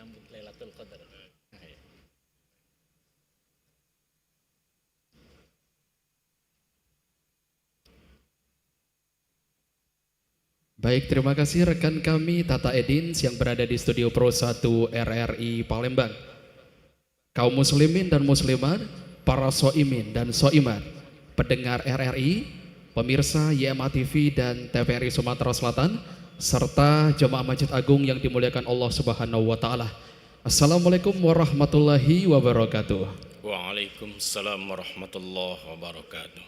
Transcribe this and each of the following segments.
menyambut Lailatul Qadar. Baik, terima kasih rekan kami Tata Edins yang berada di Studio Pro 1 RRI Palembang. Kaum muslimin dan muslimat, para soimin dan soimat, pendengar RRI, pemirsa YMA TV dan TVRI Sumatera Selatan, serta jemaah Masjid Agung yang dimuliakan Allah Subhanahu wa taala. Assalamualaikum warahmatullahi wabarakatuh. Waalaikumsalam warahmatullahi wabarakatuh.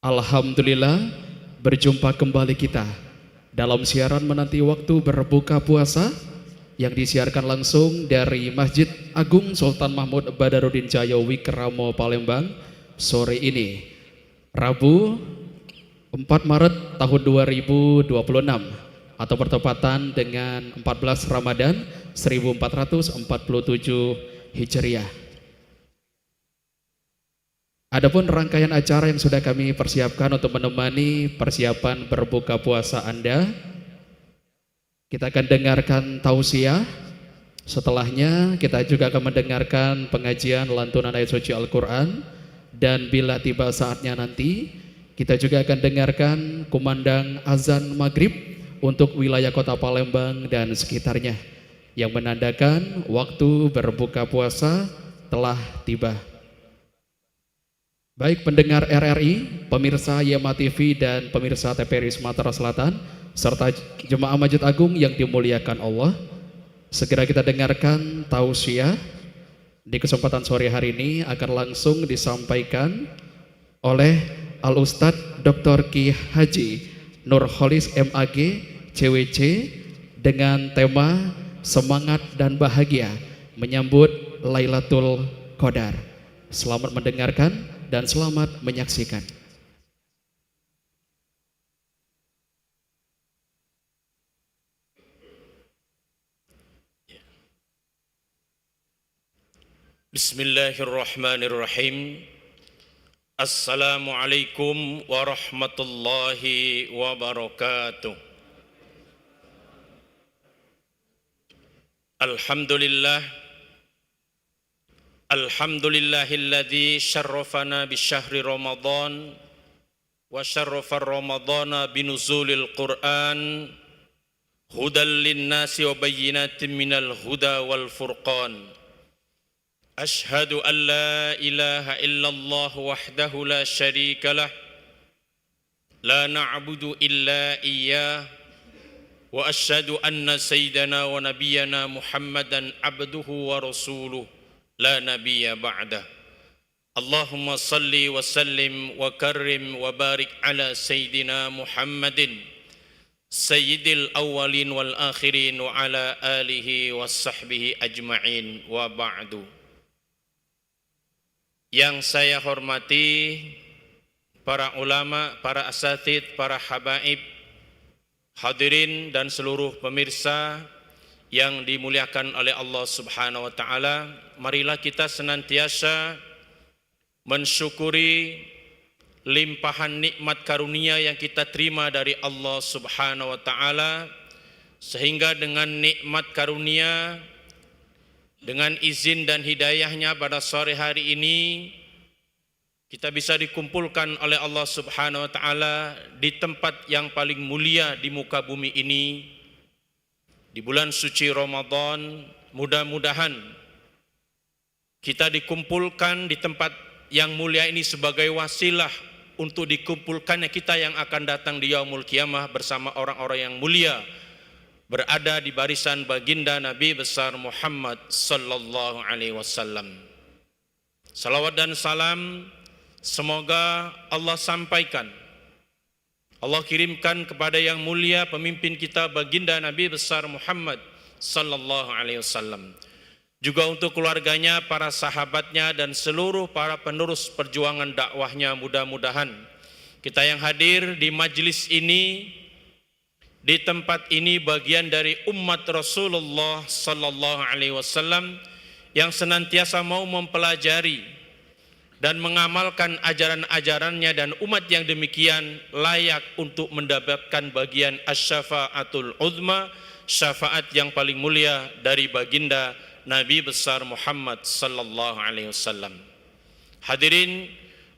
Alhamdulillah, berjumpa kembali kita dalam siaran menanti waktu berbuka puasa yang disiarkan langsung dari Masjid Agung Sultan Mahmud Badarudin Jaya Wikramo Palembang sore ini, Rabu 4 Maret tahun 2026 atau bertepatan dengan 14 Ramadan 1447 Hijriah. Adapun rangkaian acara yang sudah kami persiapkan untuk menemani persiapan berbuka puasa Anda, kita akan dengarkan tausiah. Setelahnya kita juga akan mendengarkan pengajian lantunan ayat suci Al-Quran. Dan bila tiba saatnya nanti, kita juga akan dengarkan kumandang azan maghrib untuk wilayah kota Palembang dan sekitarnya, yang menandakan waktu berbuka puasa telah tiba. Baik pendengar RRI, pemirsa YMA TV dan pemirsa TVRI Sumatera Selatan, serta jemaah Masjid Agung yang dimuliakan Allah, segera kita dengarkan tausiah. Di kesempatan sore hari ini akan langsung disampaikan oleh Al-Ustadz Dr. Ki Haji Nurholis MAG CWC dengan tema Semangat dan Bahagia menyambut Lailatul Qadar. Selamat mendengarkan dan selamat menyaksikan. Bismillahirrahmanirrahim. Assalamualaikum warahmatullahi wabarakatuh. Alhamdulillah. Alhamdulillahilladzi syarrafana bisyahri Ramadan wa syarrafa Ramadana binuzulil Qur'an hudan linnasi wa bayyinatin minal huda wal furqan. Ashhadu an la ilaha illallah wahdahu la syarika lah, la na'budu illa iyyah, wa ashhadu anna sayyidana wa nabiyyana Muhammadan abduhu wa rasuluh, la nabiyya ba'dah. Allahumma salli wa sallim wa karrim wa barik ala sayyidina Muhammadin sayyidil awwalin wal akhirin wa ala alihi wa sahbihi ajma'in wa ba'du. Yang saya hormati para ulama, para asatid, para habaib, hadirin dan seluruh pemirsa yang dimuliakan oleh Allah Subhanahu wa taala, marilah kita senantiasa mensyukuri limpahan nikmat karunia yang kita terima dari Allah Subhanahu wa taala, sehingga dengan nikmat karunia, dengan izin dan hidayahnya pada sore hari ini kita bisa dikumpulkan oleh Allah Subhanahu wa taala di tempat yang paling mulia di muka bumi ini di bulan suci Ramadan. Mudah-mudahan kita dikumpulkan di tempat yang mulia ini sebagai wasilah untuk dikumpulkannya kita yang akan datang di yaumul qiyamah bersama orang-orang yang mulia, berada di barisan baginda Nabi besar Muhammad sallallahu alaihi wasallam. Salawat dan salam semoga Allah sampaikan, Allah kirimkan kepada yang mulia pemimpin kita baginda Nabi besar Muhammad sallallahu alaihi wasallam. Juga untuk keluarganya, para sahabatnya dan seluruh para penerus perjuangan dakwahnya. Mudah-mudahan kita yang hadir di majelis ini, di tempat ini, bagian dari umat Rasulullah sallallahu alaihi wasallam yang senantiasa mau mempelajari dan mengamalkan ajaran-ajarannya, dan umat yang demikian layak untuk mendapatkan bagian asy-syafa'atul uzma, syafaat yang paling mulia dari baginda Nabi besar Muhammad sallallahu alaihi wasallam. Hadirin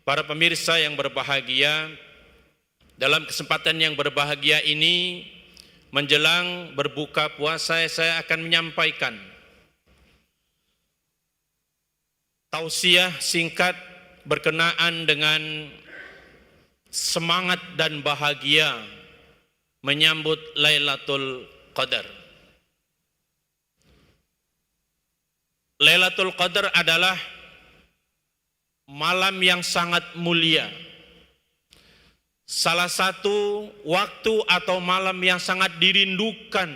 para pemirsa yang berbahagia, dalam kesempatan yang berbahagia ini menjelang berbuka puasa saya akan menyampaikan tausiah singkat berkenaan dengan semangat dan bahagia menyambut Lailatul Qadar. Lailatul Qadar adalah malam yang sangat mulia. Salah satu waktu atau malam yang sangat dirindukan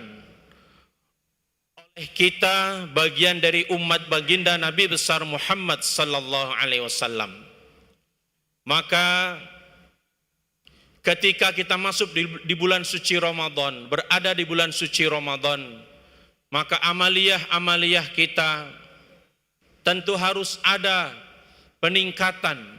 oleh kita, bagian dari umat baginda Nabi besar Muhammad sallallahu alaihi wasallam. Maka ketika kita masuk di bulan suci Ramadan, berada di bulan suci Ramadan, maka amaliyah kita tentu harus ada peningkatan.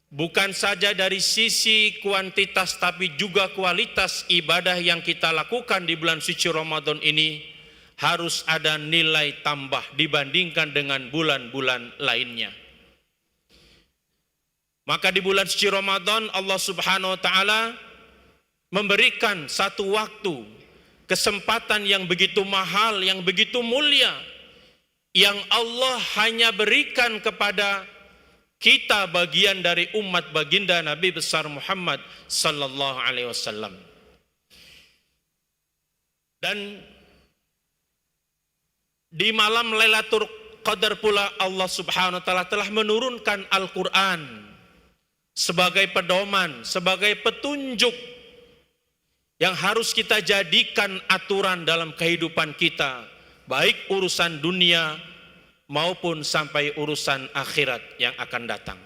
Bukan saja dari sisi kuantitas tapi juga kualitas ibadah yang kita lakukan di bulan suci Ramadan ini harus ada nilai tambah dibandingkan dengan bulan-bulan lainnya. Maka di bulan suci Ramadan Allah Subhanahu wa taala memberikan satu waktu, kesempatan yang begitu mahal, yang begitu mulia, yang Allah hanya berikan kepada kita bagian dari umat baginda Nabi besar Muhammad sallallahu alaihi wasallam. Dan di malam Lailatul Qadar pula Allah Subhanahu wa taala telah menurunkan Al-Qur'an sebagai pedoman, sebagai petunjuk yang harus kita jadikan aturan dalam kehidupan kita, baik urusan dunia maupun sampai urusan akhirat yang akan datang.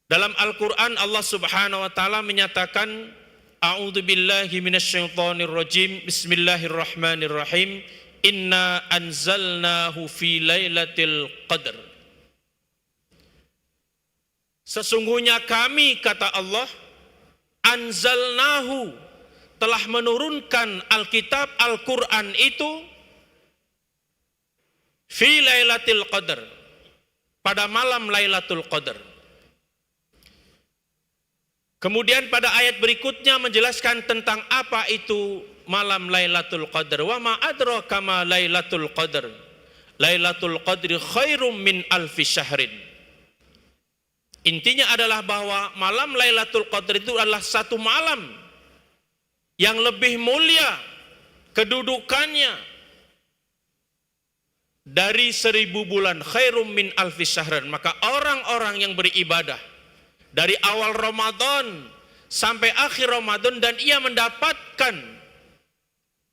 Dalam Al-Quran Allah Subhanahu wa taala menyatakan, A'udzu billahi minasyaitonir rajim, Bismillahirrahmanirrahim, Inna anzalnahu fi lailatul qadr. Sesungguhnya kami, kata Allah, anzalnahu, telah menurunkan Alkitab Al-Quran itu fi lailatul qadr, pada malam Lailatul Qadar. Kemudian pada ayat berikutnya menjelaskan tentang apa itu malam Lailatul Qadar. Wa ma adraka ma Lailatul Qadar. Lailatul Qadri khairum min alfi syahrin. Intinya adalah bahwa malam Lailatul Qadar itu adalah satu malam yang lebih mulia kedudukannya dari 1000 bulan, khairum min alfi syahran. Maka orang-orang yang beribadah dari awal Ramadan sampai akhir Ramadan dan ia mendapatkan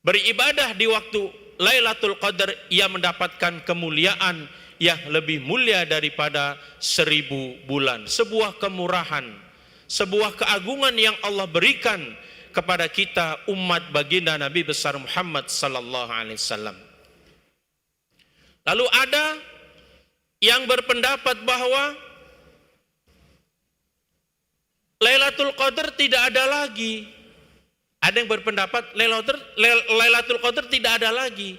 beribadah di waktu Lailatul Qadar, ia mendapatkan kemuliaan yang lebih mulia daripada 1000 bulan. Sebuah kemurahan, sebuah keagungan yang Allah berikan kepada kita umat baginda Nabi besar Muhammad sallallahu alaihi wasallam. Lalu ada yang berpendapat bahwa Lailatul Qadar tidak ada lagi. Ada yang berpendapat Lailatul Qadar tidak ada lagi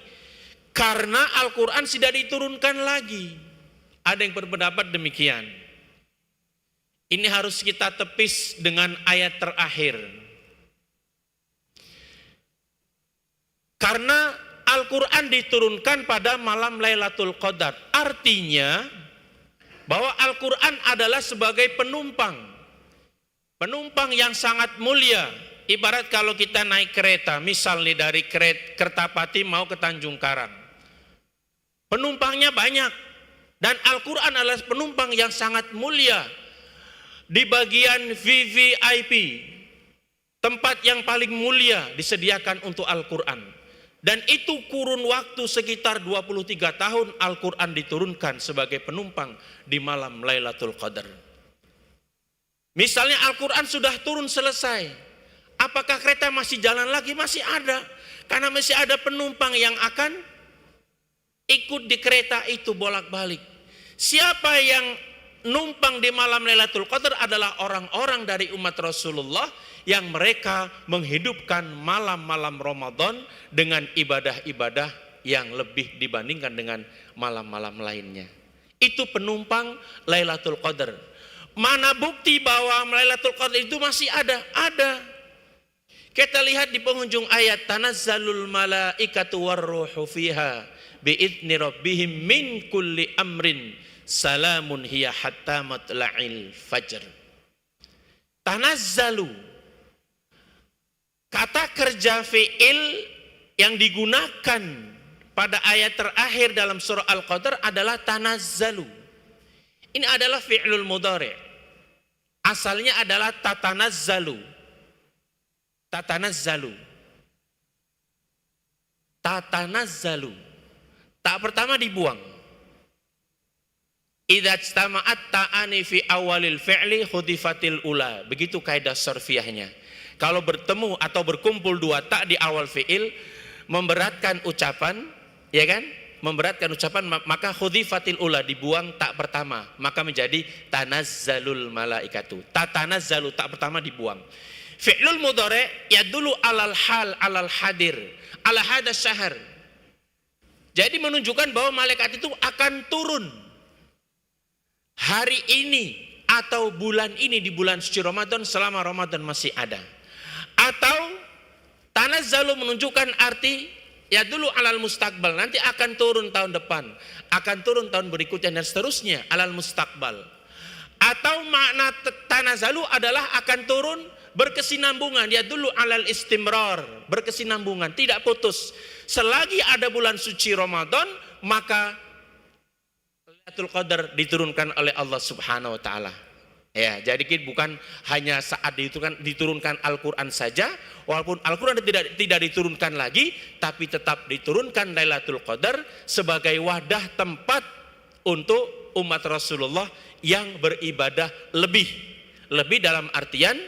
karena Al-Quran tidak diturunkan lagi. Ada yang berpendapat demikian. Ini harus kita tepis dengan ayat terakhir. Karena Al-Quran diturunkan pada malam Lailatul Qadar. Artinya bahwa Al-Quran adalah sebagai penumpang. Penumpang yang sangat mulia. Ibarat kalau kita naik kereta, misalnya dari Kertapati mau ke Tanjung Karang. Penumpangnya banyak. Dan Al-Quran adalah penumpang yang sangat mulia. Di bagian VVIP, tempat yang paling mulia disediakan untuk Al-Quran. Dan itu kurun waktu sekitar 23 tahun Al-Quran diturunkan sebagai penumpang di malam Lailatul Qadar. Misalnya Al-Quran sudah turun selesai, apakah kereta masih jalan lagi? Masih ada, karena masih ada penumpang yang akan ikut di kereta itu bolak-balik. Siapa yang numpang di malam Lailatul Qadar adalah orang-orang dari umat Rasulullah yang mereka menghidupkan malam-malam Ramadan dengan ibadah-ibadah yang lebih dibandingkan dengan malam-malam lainnya. Itu penumpang Lailatul Qadar. Mana bukti bahwa Lailatul Qadar itu masih ada? Ada. Kita lihat di penghujung ayat, tanazzalul malaikatu warruhu fiha biidzni rabbihim min kulli amrin salamun hiya hatta matla'il fajr. Tanazzalu, kata kerja fi'il yang digunakan pada ayat terakhir dalam surah Al-Qadar adalah tanazzalu. Ini adalah fi'lul mudhari'. Asalnya adalah tatanazzalu. Tatanazzalu. Tatanazzalu. Tak pertama dibuang. Idza ijtama'at ta'ani fi awalil fi'li khudifatil ula. Begitu kaidah sarfiyahnya. Kalau bertemu atau berkumpul dua tak di awal fi'il memberatkan ucapan, ya kan? Memberatkan ucapan, maka khudifatil ula, dibuang tak pertama, maka menjadi tanazzalul malaikatu. Tatanazzalu, tak pertama dibuang. Fi'lul mudhari' yadullu alal hal alal hadir ala hada syahr. Jadi menunjukkan bahwa malaikat itu akan turun hari ini atau bulan ini, di bulan suci Ramadan, selama Ramadan masih ada. Atau tanazzalu menunjukkan arti ya dulu alal mustaqbal, nanti akan turun tahun depan, akan turun tahun berikutnya dan seterusnya, alal mustaqbal. Atau makna tanazzalu adalah akan turun berkesinambungan, ya dulu alal istimrar, berkesinambungan, tidak putus. Selagi ada bulan suci Ramadan, maka Lailatul Qadar diturunkan oleh Allah Subhanahu wa taala. Ya, jadi bukan hanya saat diturunkan Al-Qur'an saja, walaupun Al-Qur'an tidak diturunkan lagi, tapi tetap diturunkan Lailatul Qadar sebagai wadah tempat untuk umat Rasulullah yang beribadah lebih dalam artian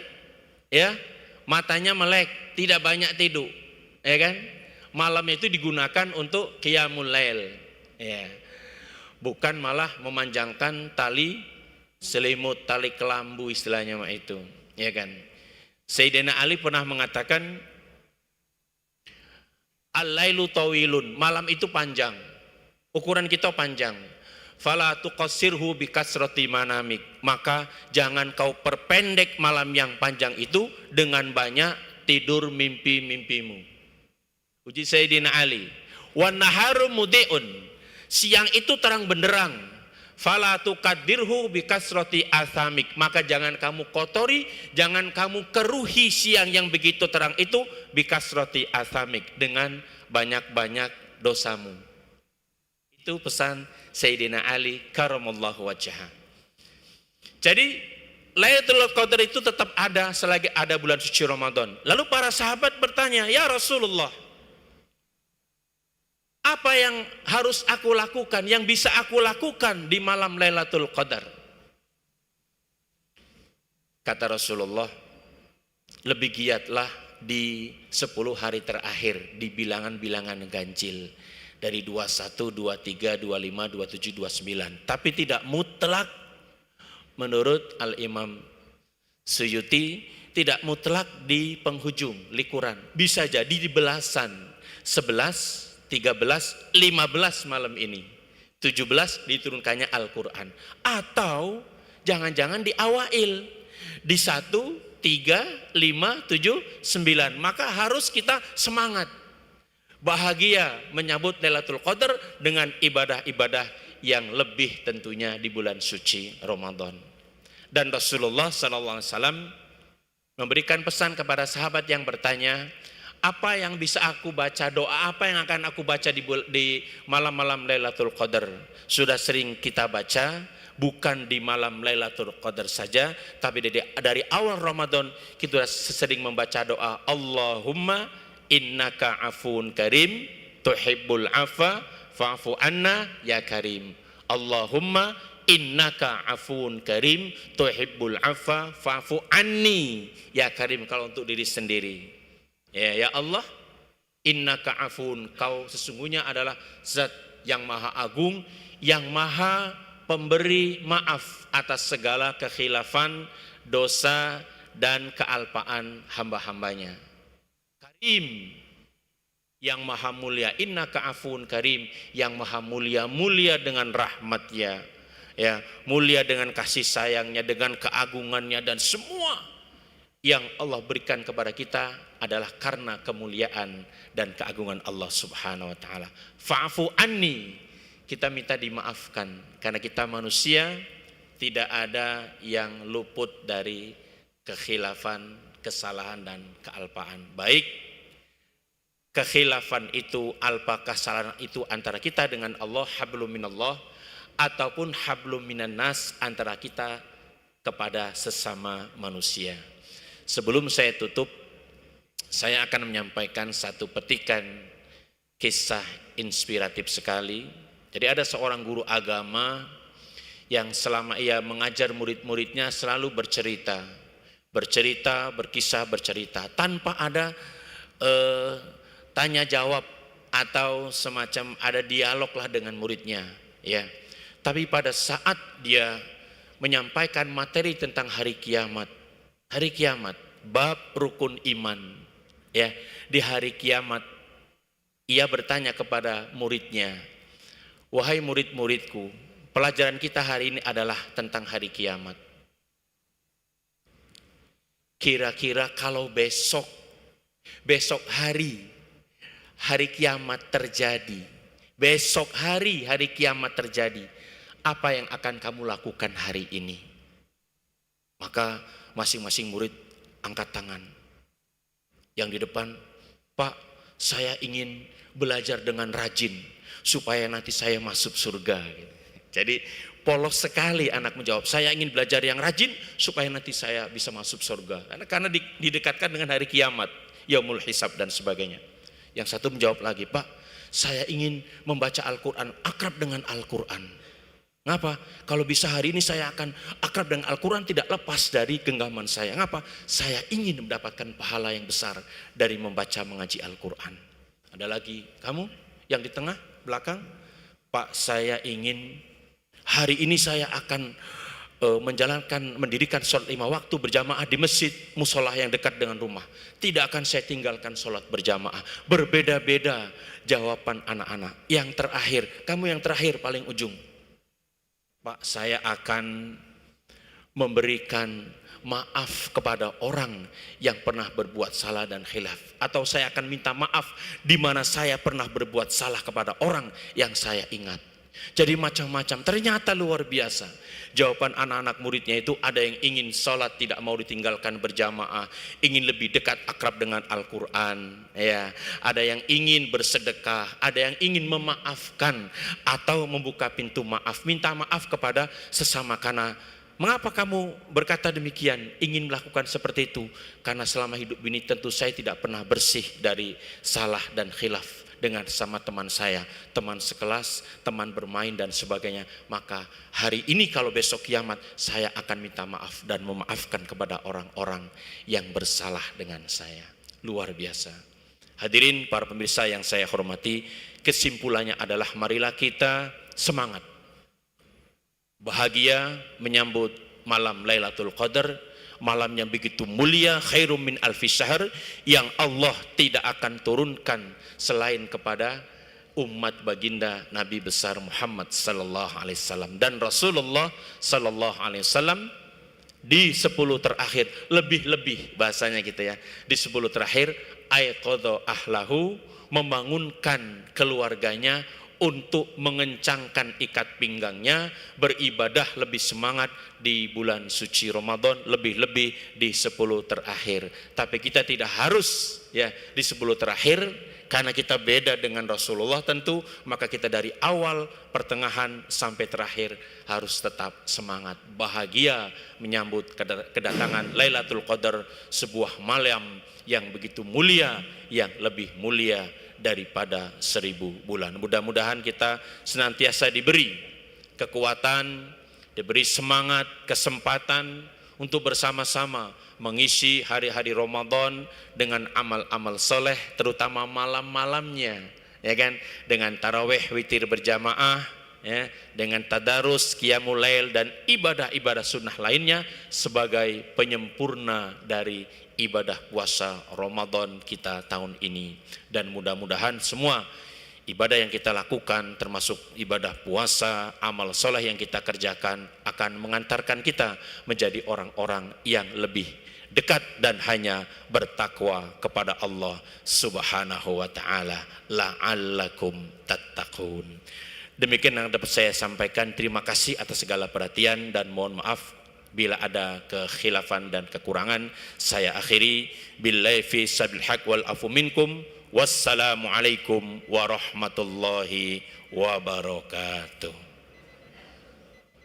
ya, matanya melek, tidak banyak tidur, ya kan? Malam itu digunakan untuk qiyamul lail, ya. Bukan malah memanjangkan tali selimut, tali kelambu istilahnya itu, ya kan? Sayyidina Ali pernah mengatakan, al-lailu tawilun, malam itu panjang, ukuran kita panjang. Fala tuqassirhu bikasrati manamik, maka jangan kau perpendek malam yang panjang itu dengan banyak tidur mimpi-mimpimu. Uji Sayyidina Ali. Wan naharu mudiun, siang itu terang benderang. Fala tuqaddirhu bikasrati athamik, maka jangan kamu kotori, jangan kamu keruhi siang yang begitu terang itu bikasrati athamik, dengan banyak-banyak dosamu. Itu pesan Sayyidina Ali karamallahu wajhaha. Jadi Lailatul Qadar itu tetap ada selagi ada bulan suci Ramadan. Lalu para sahabat bertanya, "Ya Rasulullah, apa yang harus aku lakukan, yang bisa aku lakukan di malam Lailatul Qadar?" Kata Rasulullah, lebih giatlah di 10 hari terakhir, di bilangan-bilangan ganjil. Dari 21, 23, 25, 27, 29. Tapi tidak mutlak. Menurut Al-Imam Suyuti, tidak mutlak di penghujung, likuran. Bisa jadi di belasan. 11, 13, 15 malam ini. 17 diturunkannya Al-Quran. Atau jangan-jangan di awail. Di 1, 3, 5, 7, 9. Maka harus kita semangat. Bahagia menyambut Lailatul Qadar dengan ibadah-ibadah yang lebih tentunya di bulan suci Ramadan. Dan Rasulullah SAW memberikan pesan kepada sahabat yang bertanya, apa yang bisa aku baca, doa apa yang akan aku baca di malam-malam Lailatul Qadar? Sudah sering kita baca, bukan di malam Lailatul Qadar saja, tapi dari awal Ramadan kita sering membaca doa, Allahumma innaka afun karim tuhibbul afa fa'fu anna ya karim. Allahumma innaka afun karim tuhibbul afa fa'fu anni ya karim, kalau untuk diri sendiri. Ya Allah, innaka afun, kau sesungguhnya adalah zat yang maha agung, yang maha pemberi maaf atas segala kekhilafan, dosa dan kealpaan hamba-hambanya. Karim, yang maha mulia, innaka afuwun karim, yang maha mulia, mulia dengan rahmatnya, ya, mulia dengan kasih sayangnya, dengan keagungannya, dan semua yang Allah berikan kepada kita adalah karena kemuliaan dan keagungan Allah Subhanahu wa taala. Fa'fu anni, kita minta dimaafkan karena kita manusia, tidak ada yang luput dari kekhilafan, kesalahan dan kealpaan. Baik kekhilafan itu, alpa, kesalahan itu antara kita dengan Allah, hablum minallah, ataupun hablum minan nas, antara kita kepada sesama manusia. Sebelum saya tutup, saya akan menyampaikan satu petikan kisah inspiratif sekali. Jadi ada seorang guru agama yang selama ia mengajar murid-muridnya selalu bercerita, berkisah, bercerita tanpa ada tanya jawab atau semacam ada dialog lah dengan muridnya, ya. Tapi pada saat dia menyampaikan materi tentang hari kiamat, bab rukun iman, ya, di hari kiamat ia bertanya kepada muridnya, wahai murid-muridku, pelajaran kita hari ini adalah tentang hari kiamat. Kira-kira kalau besok hari kiamat terjadi, besok hari kiamat terjadi, apa yang akan kamu lakukan hari ini? Maka masing-masing murid angkat tangan. Yang di depan, Pak, saya ingin belajar dengan rajin supaya nanti saya masuk surga. Jadi polos sekali anak menjawab, saya ingin belajar yang rajin supaya nanti saya bisa masuk surga. Karena didekatkan dengan hari kiamat, yaumul hisab dan sebagainya. Yang satu menjawab lagi, Pak, saya ingin membaca Al-Quran, akrab dengan Al-Quran. Ngapa? Kalau bisa hari ini saya akan akrab dengan Al-Quran, tidak lepas dari genggaman saya. Ngapa? Saya ingin mendapatkan pahala yang besar dari membaca mengaji Al-Quran. Ada lagi, kamu yang di tengah, belakang, Pak, saya ingin hari ini saya akan mendirikan sholat 5 waktu berjamaah di masjid musola yang dekat dengan rumah. Tidak akan saya tinggalkan sholat berjamaah. Berbeda-beda jawaban anak-anak. Yang terakhir, kamu yang terakhir paling ujung, Pak, saya akan memberikan maaf kepada orang yang pernah berbuat salah dan khilaf, atau saya akan minta maaf di mana saya pernah berbuat salah kepada orang yang saya ingat. Jadi macam-macam, ternyata luar biasa. Jawaban anak-anak muridnya itu ada yang ingin sholat tidak mau ditinggalkan berjamaah, ingin lebih dekat akrab dengan Al-Quran, ya. Ada yang ingin bersedekah, ada yang ingin memaafkan atau membuka pintu maaf, minta maaf kepada sesama. Karena mengapa kamu berkata demikian, ingin melakukan seperti itu? Karena selama hidup ini tentu saya tidak pernah bersih dari salah dan khilaf dengan sama teman saya, teman sekelas, teman bermain dan sebagainya. Maka hari ini kalau besok kiamat, saya akan minta maaf dan memaafkan kepada orang-orang yang bersalah dengan saya. Luar biasa. Hadirin para pemirsa yang saya hormati, kesimpulannya adalah marilah kita semangat, bahagia menyambut malam Lailatul Qadar, malam yang begitu mulia, khairum min alfi syahr, yang Allah tidak akan turunkan selain kepada umat baginda Nabi besar Muhammad sallallahu alaihi wasallam. Dan Rasulullah sallallahu alaihi wasallam di 10 terakhir, lebih-lebih bahasanya gitu ya, di 10 terakhir, aiqadha ahlahu, membangunkan keluarganya untuk mengencangkan ikat pinggangnya, beribadah lebih semangat di bulan suci Ramadan, lebih-lebih di 10 terakhir. Tapi kita tidak harus ya di 10 terakhir, karena kita beda dengan Rasulullah tentu, maka kita dari awal, pertengahan sampai terakhir harus tetap semangat, bahagia menyambut kedatangan Lailatul Qadar, sebuah malam yang begitu mulia, yang lebih mulia daripada 1000 bulan. Mudah-mudahan kita senantiasa diberi kekuatan, diberi semangat, kesempatan untuk bersama-sama mengisi hari-hari Ramadan dengan amal-amal soleh, terutama malam-malamnya, ya kan, dengan tarawih witir berjamaah, ya, dengan tadarus, qiyamul lail dan ibadah-ibadah sunnah lainnya sebagai penyempurna dari ibadah puasa Ramadan kita tahun ini. Dan mudah-mudahan semua ibadah yang kita lakukan termasuk ibadah puasa, amal soleh yang kita kerjakan akan mengantarkan kita menjadi orang-orang yang lebih dekat dan hanya bertakwa kepada Allah Subhanahu wa taala, la'allakum tattaqun. Demikian yang dapat saya sampaikan. Terima kasih atas segala perhatian dan mohon maaf bila ada kekhilafan dan kekurangan. Saya akhiri billahi fi sabil haq wal afu minkum. Wassalamualaikum warahmatullahi wabarakatuh.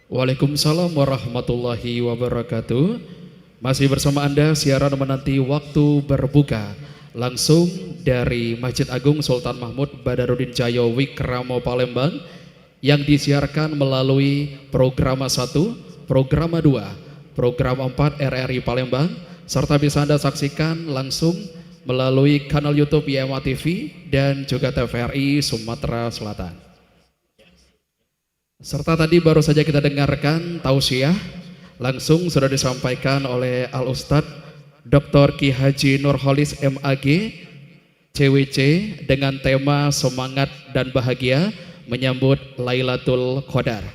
Waalaikumsalam warahmatullahi wabarakatuh. Masih bersama Anda siaran menanti waktu berbuka langsung dari Masjid Agung Sultan Mahmud Badarudin Cahyo Wikramo Palembang yang disiarkan melalui program 1, program 2, program 4 RRI Palembang, serta bisa Anda saksikan langsung melalui kanal YouTube YMA TV dan juga TVRI Sumatera Selatan. Serta tadi baru saja kita dengarkan tausiah langsung sudah disampaikan oleh Al-Ustadz Dr. Ki Haji Nurholis MAG CWC dengan tema semangat dan bahagia menyambut Lailatul Qadar.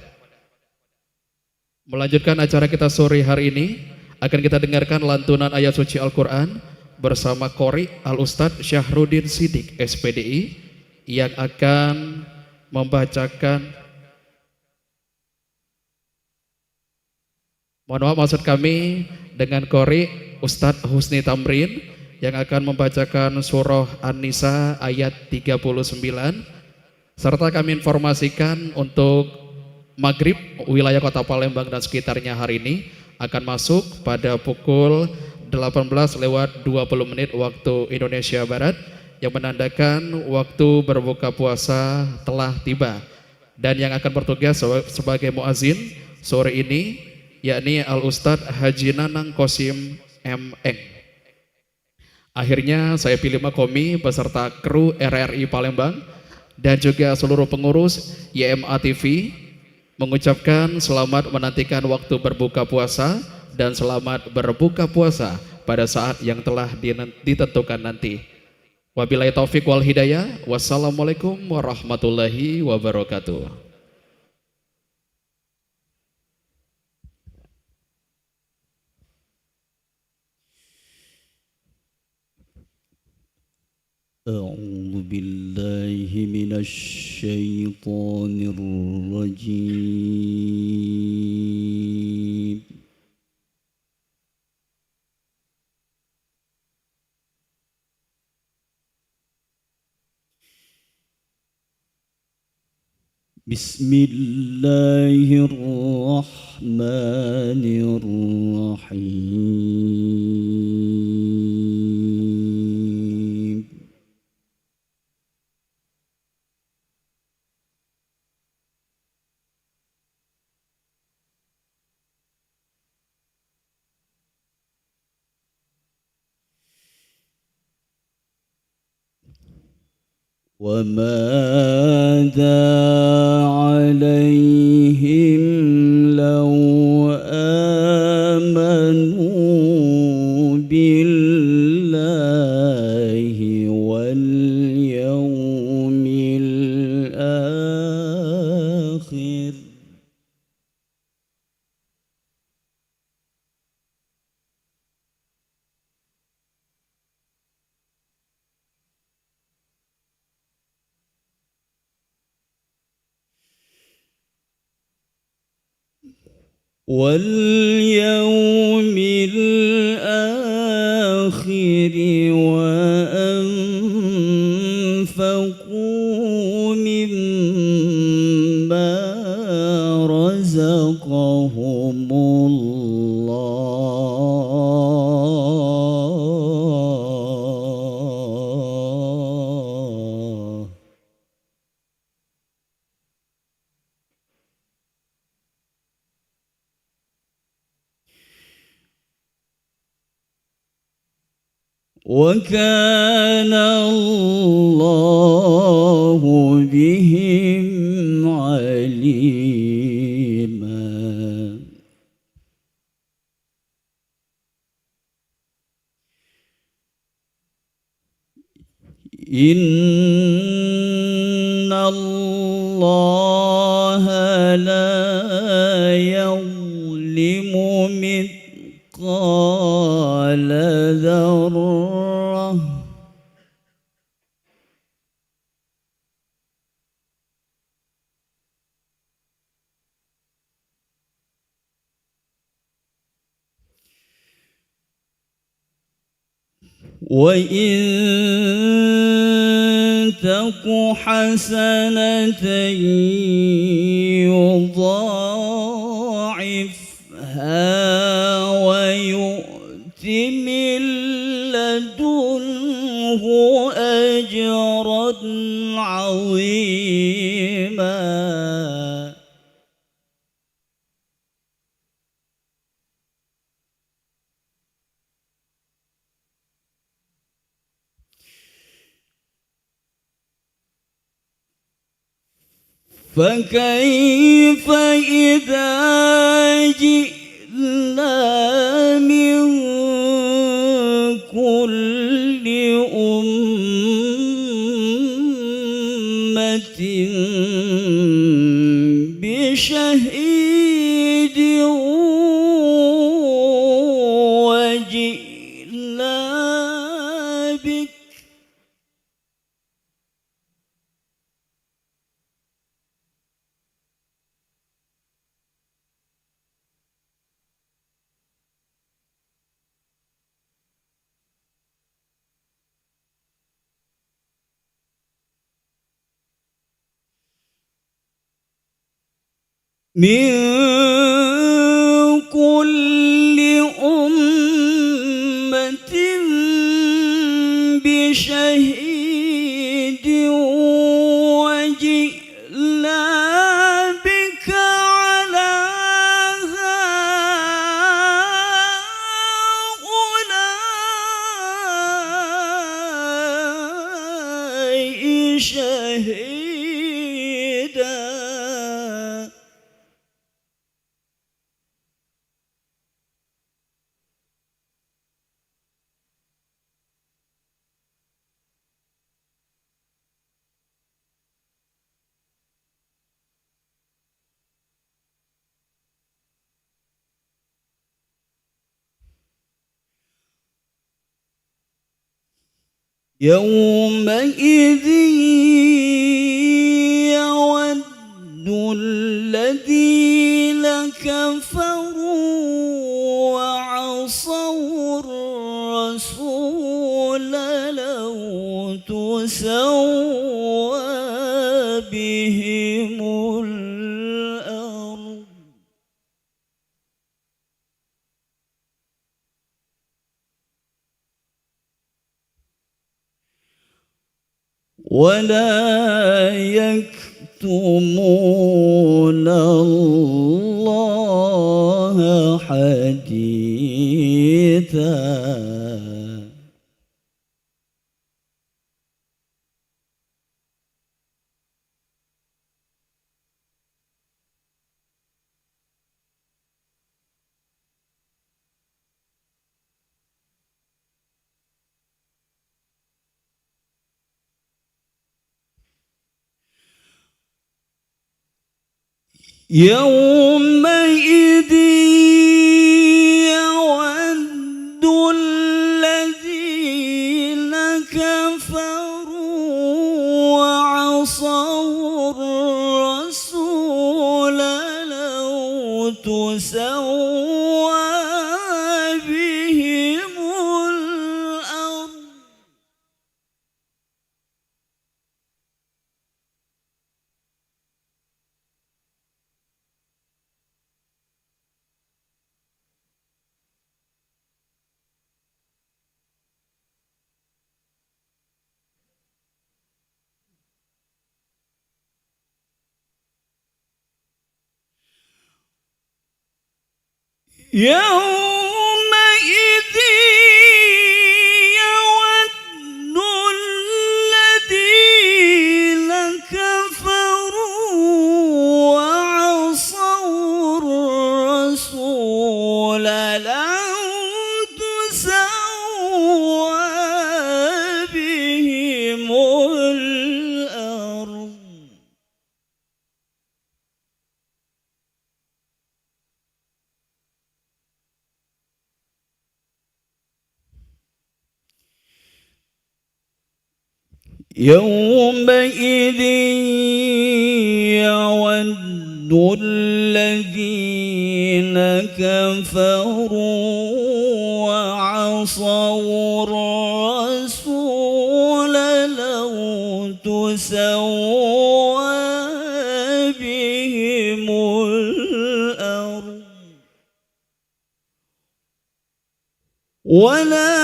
Melanjutkan acara kita sore hari ini akan kita dengarkan lantunan ayat suci Al-Quran bersama Qori Al-Ustadz Syahrudin Sidik SPDI yang akan membacakan, mohon maaf maksud kami dengan Qori Ustadz Husni Tamrin yang akan membacakan surah An-Nisa ayat 39, serta kami informasikan untuk Maghrib wilayah kota Palembang dan sekitarnya hari ini akan masuk pada pukul 18:20 waktu Indonesia Barat yang menandakan waktu berbuka puasa telah tiba. Dan yang akan bertugas sebagai muazin sore ini yakni Al-Ustadz Haji Nanang Kosim M.Eng. Akhirnya saya pilih Makomi beserta kru RRI Palembang dan juga seluruh pengurus YMA TV mengucapkan selamat menantikan waktu berbuka puasa dan selamat berbuka puasa pada saat yang telah ditentukan nanti. Wabillahi taufik wal hidayah. Wassalamualaikum warahmatullahi wabarakatuh. أعوذ بالله من الشيطان الرجيم بسم الله الرحمن الرحيم وماذا عليهم لو آمنوا بالله واليوم الآخر واليوم الآخر وأنفقوا مما رزقهم الله وكان الله بهم عليما إن الله لا يظلم مثقال ذرة وإن تك حسنة يضاعفها ويؤت من لدنه أجرا عظيما فكيف إذا جئنا من كل أمة بشهيد وجئنا بك من كل أمة بشهيد وجئنا بك على هؤلاء شهيدا يومئذ يود الذين كفروا وعصوا الرسول لو تسوى بهم الأرض ولا يكتمون الله حديثا يومئذ يود الذين كفروا وعصوا الرسول لو تسوى بهم الأرض يومئذ يود الذين كفروا وعصوا الرسول لو تسوى بهم يومئذ يود الذين كفروا وعصوا الرسول لو تسوى بهم الأرض ولا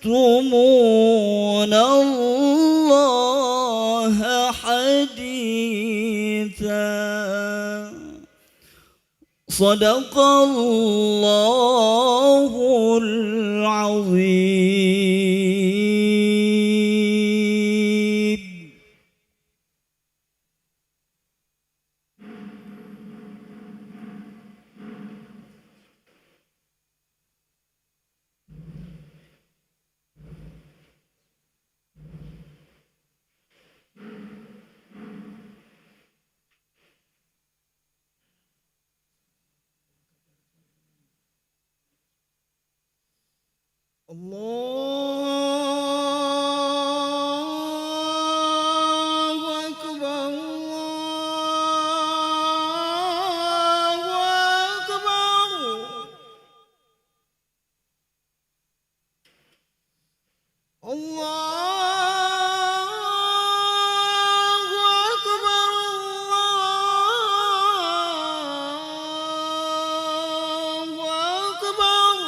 يكتمون الله حديثا. صدق الله العظيم. الله أكبر الله أكبر. الله أكبر الله أكبر.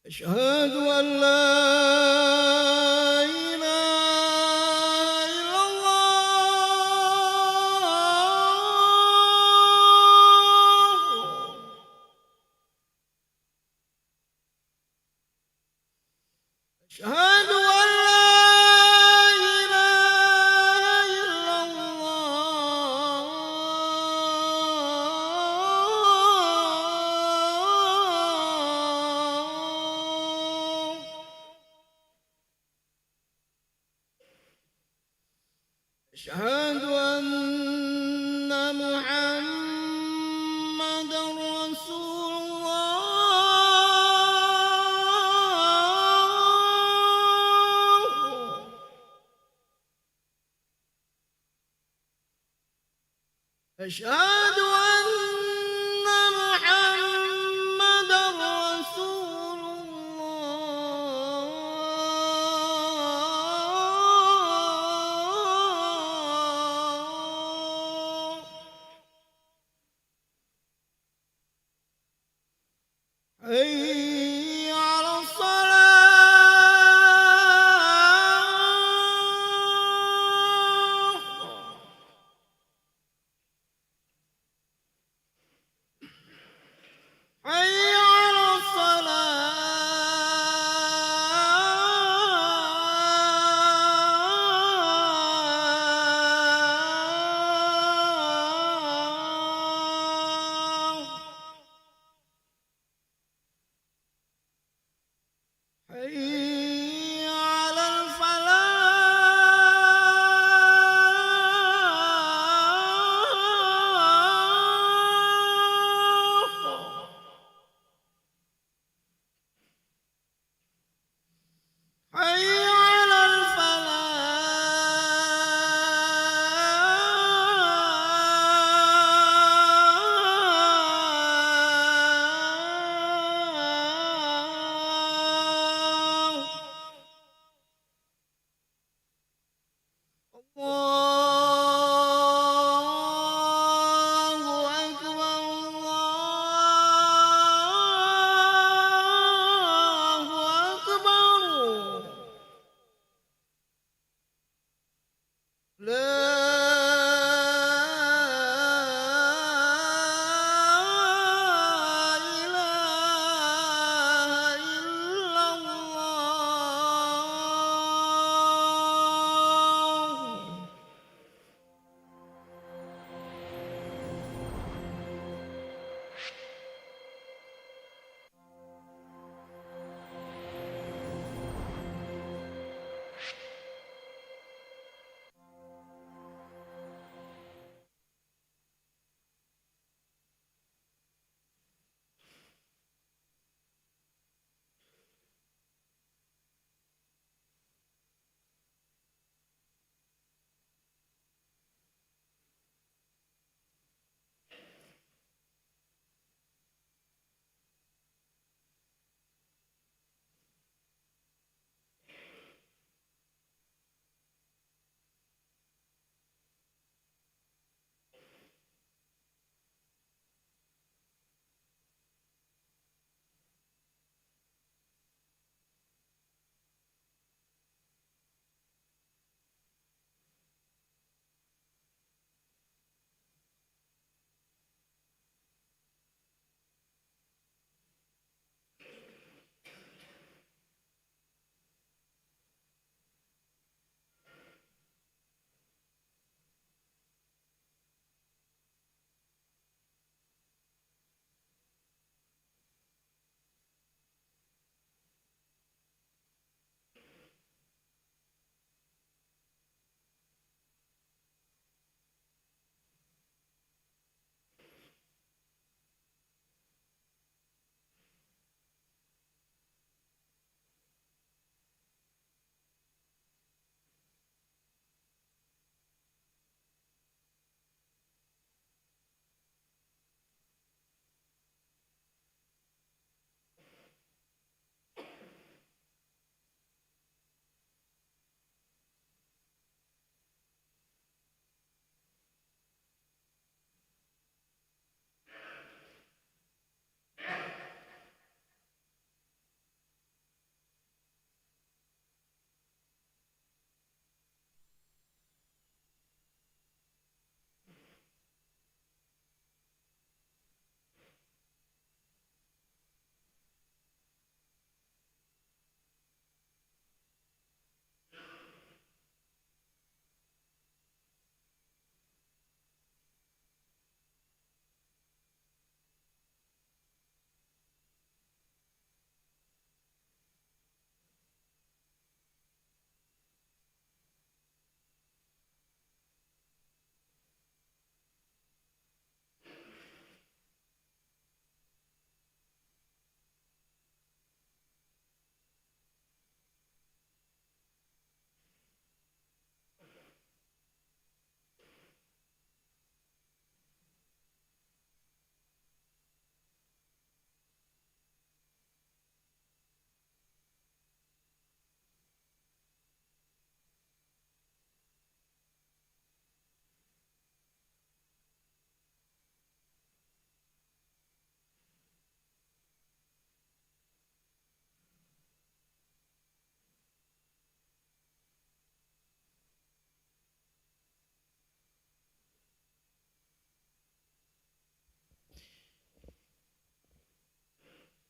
أشهد أن لا إله إلا الله. أشهد أن لا إله إلا الله. أشهد أن محمدا رسول الله. أشهد أن محمدا رسول الله. حي على الصلاة. حي على الصلاة. حي على الفلاح. حي على الفلاح.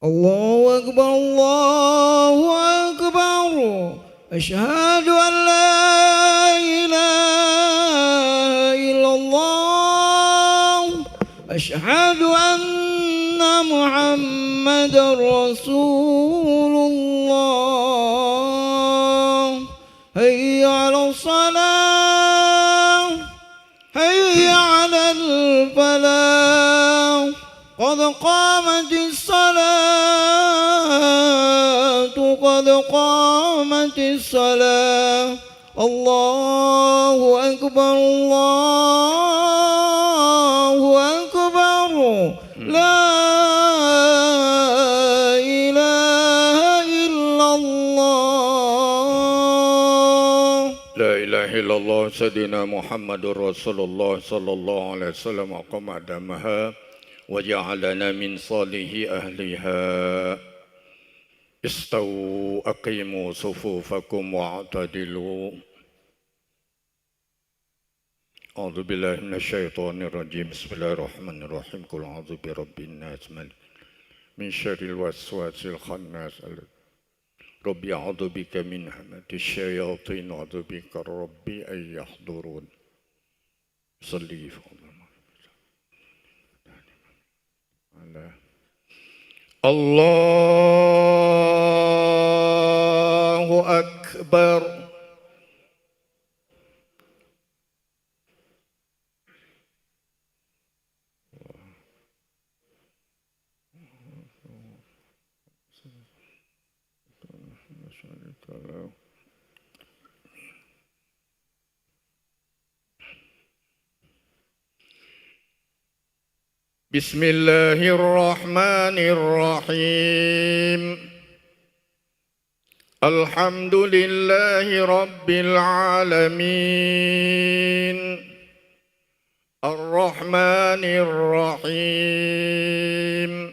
الله أكبر الله أكبر أشهد أن لا إله إلا الله أشهد أن محمد رسول الله هيا على الصلاة هيا على الفلاح قد قامت الصلاة قد قامت الصلاة الله أكبر الله أكبر لا إله إلا الله لا إله إلا الله سيدنا محمد رسول الله صلى الله عليه وسلم وقام أدمها وجعلنا من صالح أهلها استووا أقيموا صفوفكم واعتدلوا أعوذ بالله من الشيطان الرجيم بسم الله الرحمن الرحيم قل أعوذ برب الناس من شر الوسواس الخناس ربي أعوذ بك من همة الشياطين أعوذ بك ربي أن يحضرون صلي الله أكبر بسم الله الرحمن الرحيم الحمد لله رب العالمين الرحمن الرحيم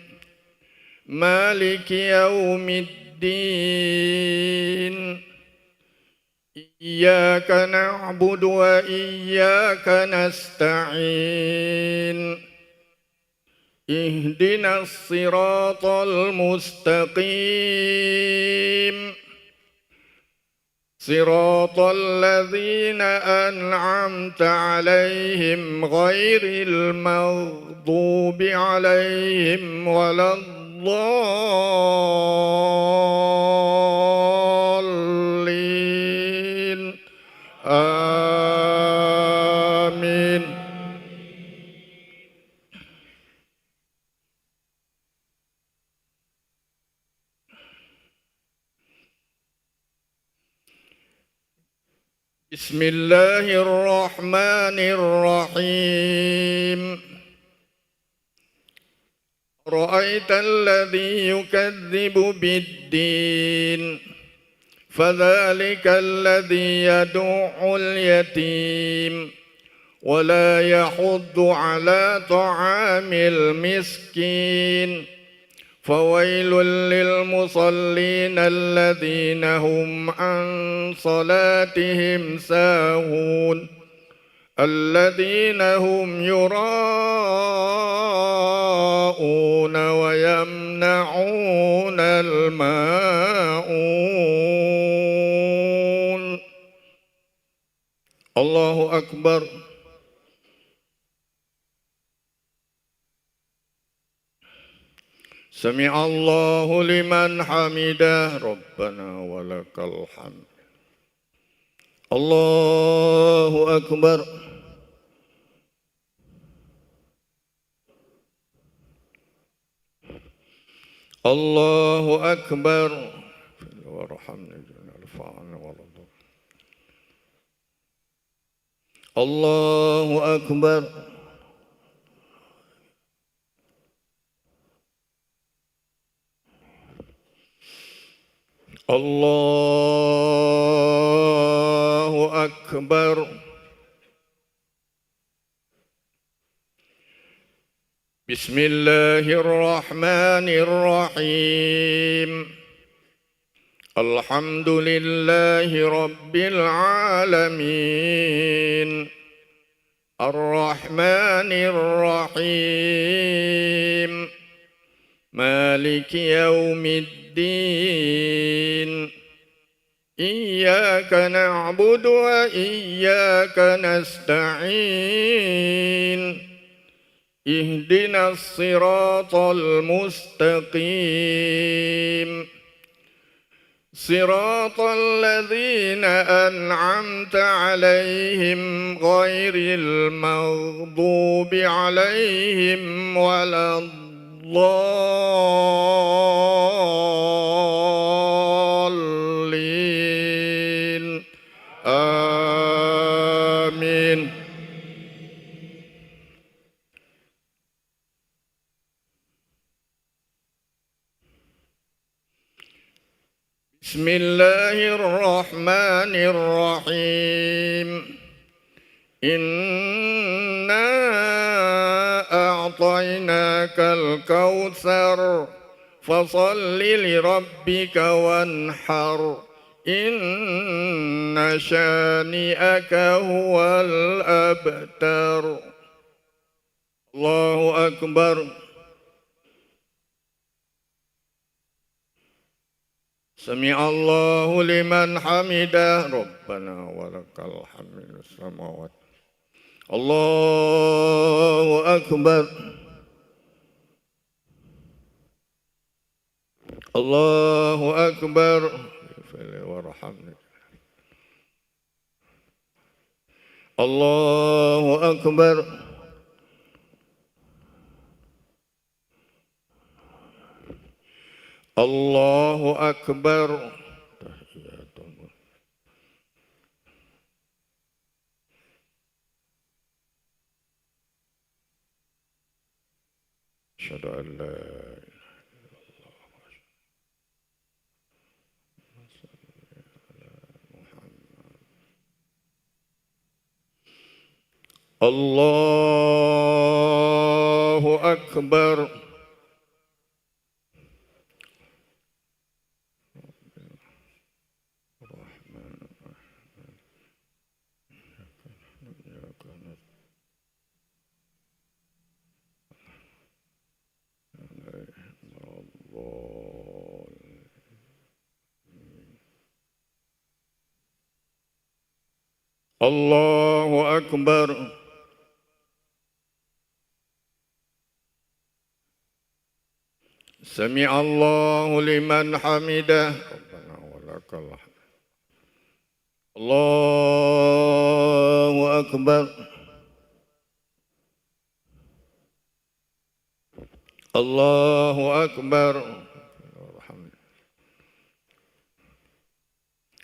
مالك يوم الدين إياك نعبد وإياك نستعين اهدنا الصراط المستقيم صراط الذين أنعمت عليهم غير المغضوب عليهم ولا الضالين آمين بسم الله الرحمن الرحيم رأيت الذي يكذب بالدين فذلك الذي يدع اليتيم ولا يحض على طعام المسكين فويل للمصلين الذين هم عن صلاتهم ساهون الذين هم يراءون ويمنعون الماعون الله أكبر سمع الله لمن حمده ربنا ولك الحمد الله أكبر الله أكبر وارحمني ارفعنا والله الله أكبر الله أكبر بسم الله الرحمن الرحيم الحمد لله رب العالمين الرحمن الرحيم مالك يوم الدين إياك نعبد وإياك نستعين اهدنا الصراط المستقيم صراط الذين أنعمت عليهم غير المغضوب عليهم ولا الضالين آمين. بسم الله الرحمن الرحيم إنا أعطيناك الكوثر فصل لربك وانحر إن شانئك هو الأبتر. الله أكبر. سمع الله لمن حمده ربنا ولك الحمد السماوات. الله أكبر. الله أكبر. وارحمني. الله أكبر. الله أكبر. أشهد أن لا الله أكبر. الله أكبر. سمع الله لمن حمده ربنا ولك الحمد. الله أكبر. الله أكبر.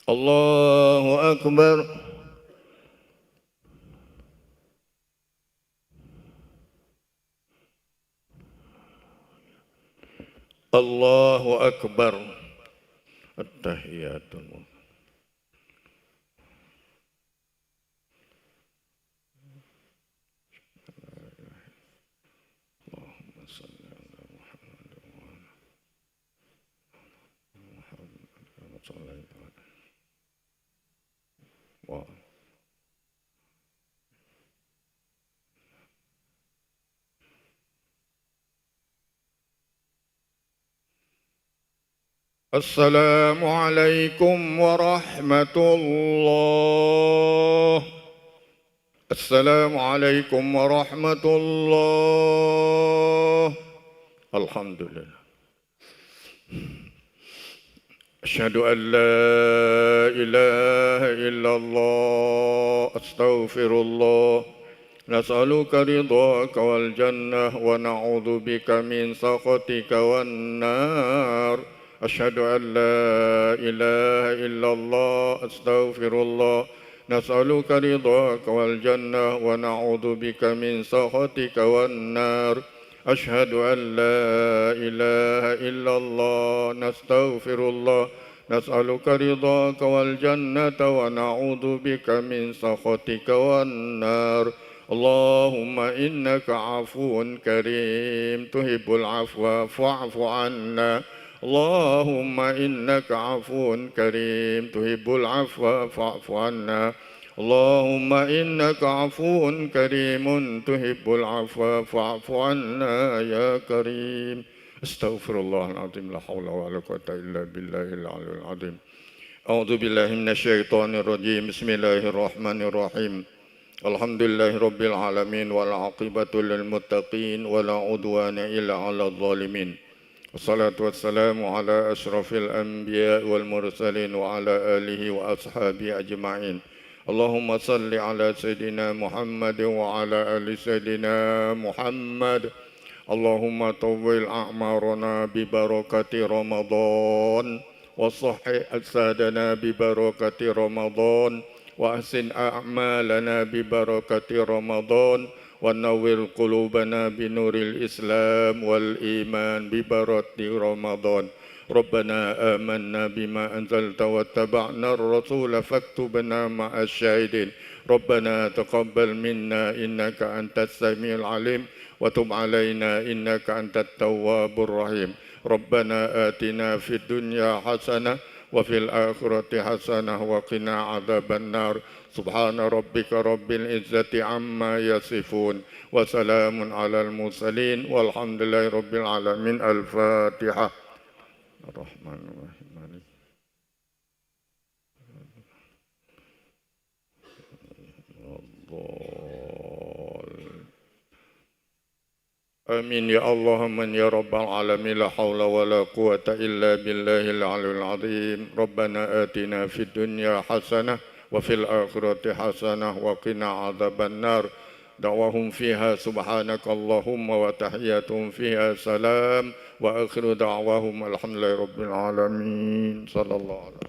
الله أكبر. الله أكبر. التحيات. اللهم صل على محمد وعلى السلام عليكم ورحمة الله. السلام عليكم ورحمة الله. الحمد لله. أشهد أن لا إله إلا الله. أستغفر الله. نسألك رضاك والجنة ونعوذ بك من سخطك والنار. أشهد أن لا إله إلا الله. أستغفر الله. نسألك رضاك والجنة ونعوذ بك من سخطك والنار. أشهد أن لا إله إلا الله. نستغفر الله. نسألك رضاك والجنة ونعوذ بك من سخطك والنار. اللهم إنك عفو كريم تحب العفو فاعف عنا. اللهم إنك عفو كريم تحب العفو فاعف عنا. اللهم إنك عفو كريم تحب العفو فاعف عنا يا كريم. Astaghfirullahaladzim, la hawla wa la quwwata illa billahil aliyyil azim. A'udzu billahi minasyaitonir rajim. Bismillahirrahmanirrahim. Alhamdulillahi rabbil alamin wal aqibatu lil muttaqin wala udwana illa 'alal zalimin. Wassalatu wassalamu ala asyrafil anbiya wal mursalin wa ala alihi wa ashabihi ajma'in. Allahumma salli ala sayyidina Muhammad wa ala ali sayyidina Muhammad. Allahumma tawwil a'marana bi barakati Ramadan wa sahih ajsadana bi barakati Ramadan wa ahsin a'malana bi barakati Ramadan wa nawwir qulubana bi nuril Islam wal iman bi barakati Ramadan. Rabbana amanna bima anzalta wattaba'na ar-rasula faktubna ma'asy syahidin. Rabbana taqabbal minna innaka antas samiul alim wa tub alaina innaka antat tawwabur rahim. Rabbana atina fid dunya hasanah wa fil akhirati hasanah wa qina adzaban nar. Subhana rabbika rabbil izzati amma yasifun wa salamun alal mursalin walhamdulillahi rabbil alamin. Al-Fatihah. Ar-Rahmanir-Rahim. Amin ya Allah, amin ya rabbal alamin. La hawla wa la quwwata illa billahil aliyyil azim. Rabbana atina fid dunya hasanah wa fil akhirati hasanah wa qina adzaban nar. Da'wahum fiha subhanaka Allahumma wa tahiyyatuhum fiha salam wa akhiru da'wahum alhamdulillahi rabbil alamin. Sallallahu alaihi